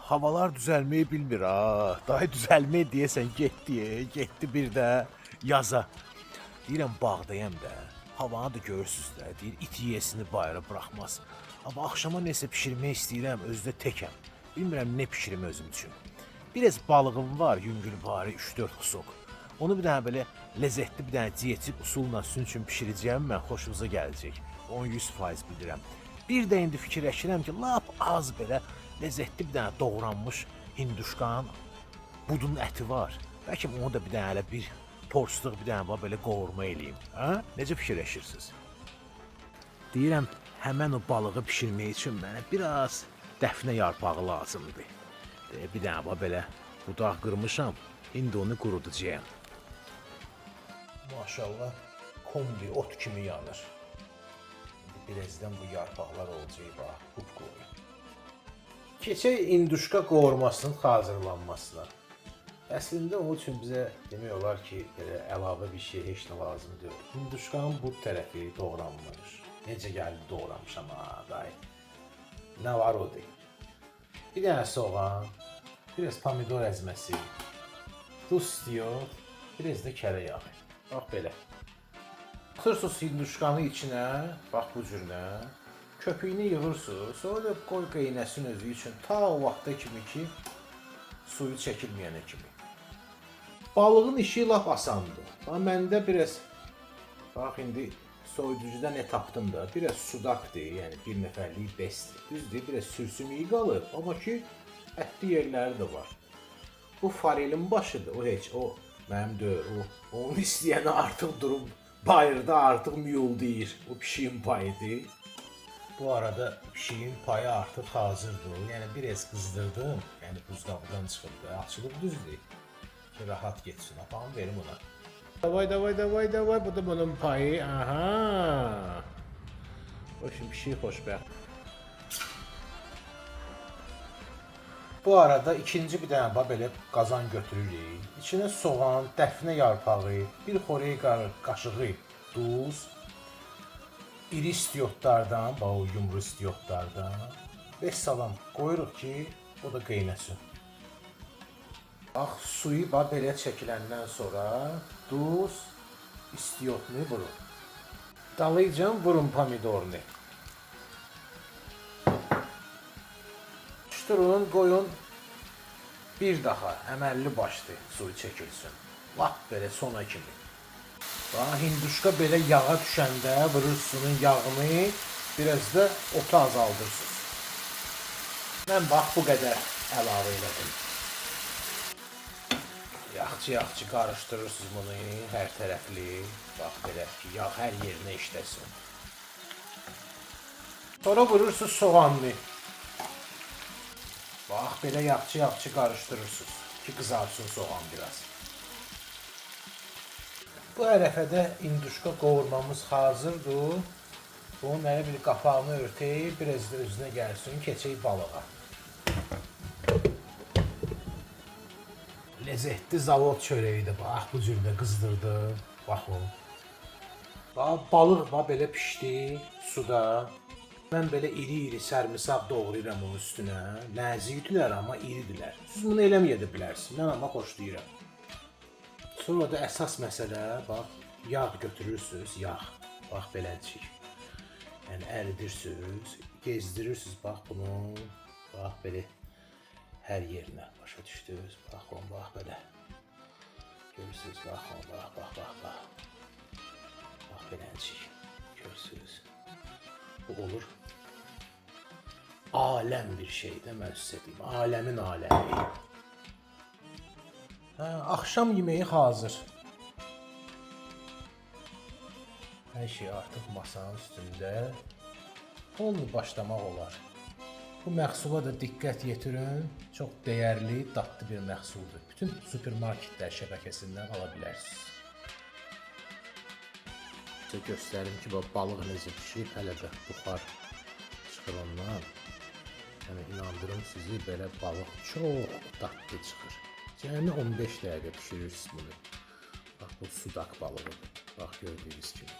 havalar düzəlməyi bilmir ha. Daha düzəlməyi deyəsən getdi bir də yaza. Deyirəm bağdayam da. Havanı da görürsüz də. Deyir it yiyəsini bayıra buraxmaz. Amma axşama nəsə bişirmək istəyirəm, özdə təkəm. Bilmirəm nə bişirim özüm üçün. Biraz balığım var, yüngülvari 3-4 xusok. Onu bir dənə belə ləzzətli bir dənə dietik usulla sizin üçün bişirəcəyəm mən, xoşunuza gələcək. 10-100% bilirəm. Bir də indi fikirləşirəm ki, lap az belə ləzzətli bir dənə doğranmış hinduşkanın budun əti var. Bəlkə onu da bir dənə elə bir porsuq bir dənə belə qovurma eləyim. Hə? Necə fikirləşirsiniz? Deyirəm, həmən o balığı bişirmək üçün mənə biraz dəfnə yarpağı lazımdır. Bir dənə belə budaq qırmışam, indi onu qurudacağam. Maşallah, kombi ot kimi yanır. Birazdan bu yarpaqlar olacaq, bax, qupquru. Keçək hinduşka qovurmasının hazırlanmasına. Əslində onun üçün bizə demək olar ki, belə əlavə bir şey heç nə lazım deyil. Hinduşkanın bu tərəfi doğranmış. Necə gəldi doğramışam ha, dayı. Nə var o deyil. Bir dənə soğan, biraz pomidor əzməsi, duz istiyor, biraz da kərə yağı. Bax belə. Atırsınız hinduşkanı içinə, bax bu cürünə, köpüyünü yığırsınız, sonra da qoy qaynasın özü üçün ta o vaxta kimi ki, suyu çəkilməyənə kimi. Balığın işi lap asandır. Məndə biraz, bax indi soyuducuda nə tapdım da, biraz sudaqdır, yəni bir nəfərlik besdir. Düzdür, biraz sürsümüyü qalıb, amma ki, ətli yerləri də var. Bu farelin başıdır, o heç, o mənim deyil, onu istəyəni artıq durub, bayırda artıq müyuldayır, o pişiyin payıdır. Bu arada pişiyin payı artıq hazırdır, yəni biraz qızdırdım, yəni buzqabıdan çıxıb da, açılıb düzdür ki, rahat geçsin, apağım verim ona. Davay, bu da bunun payı, aha. O şimdi pişiyi xoşbəxt. Bu arada ikinci bir dənə belə qazan götürürük. İçinə soğan, dəfnə yarpağı, bir xorey qaşığı duz, iri istiyotlardan, o yumru istiyotlardan və salam qoyuruq ki, o da qaynasın. Bax, suyu belə çəkiləndən sonra duz istiyotunu vurun. Dalayıcan vurun pomidorunu. Tutturun, qoyun bir daha əməlli başlı suyu çəkilsin. Lap belə sona kimi. Bax, hinduşka belə yağa düşəndə vurursunun yağını, biraz da otu azaldırsınız. Mən bax, bu qədər əlavə elədim. Yaxçı qarışdırırsınız bunu hər tərəfli. Bax, belə ki, yağ hər yerinə işləsin. Sonra vurursunuz soğanını. Bax, belə yaxçı qarışdırırsınız ki, qızarsın soğan biraz. Bu ərəfədə hinduşka qovurmamız hazırdır. Bunun elə bir qapağını örtəyib, biraz da özünə gəlsin, keçək balığa. Ləzzətli zavod çörəyidir, bax, bu cürdə qızdırdı, bax o. Bax, balıq belə pişdi suda. Mən belə iri sərmisaq doğrayıram onun üstünə. Nəzikdirlər, amma iridirlər. Siz bunu eləməyə də bilərsiniz, mən amma xoşlayıram. Sonra da əsas məsələ, bax, yağ götürürsünüz, yağ. Bax, beləcik. Yəni, əridirsiniz, gezdirirsiniz, bax, bunu, bax, belə hər yerinə başa düşdünüz. Bax, belə. Görürsünüz, bax. Bax, beləcik. Görürsünüz. Bu olur. Aləm bir şeydir, mən sizə deyim. Aləmin aləmi. Axşam yeməyi hazır. Hər şey artıq masanın üstündə. Onunla başlamaq olar. Bu məhsula da diqqət yetirin. Çox dəyərli, dadlı bir məhsuldur. Bütün supermarketlər şəbəkəsindən ala bilərsiniz. Sizə göstərim ki, balıq necə pişir, hələ də buxar çıxır ondan. Yəni, inandırım sizi, belə balıq çox dadlı çıxır. Yəni, 15 dəqiqə pişirirsiniz bunu. Bax, bu sudak balığıdır. Bax, gördüyünüz kimi.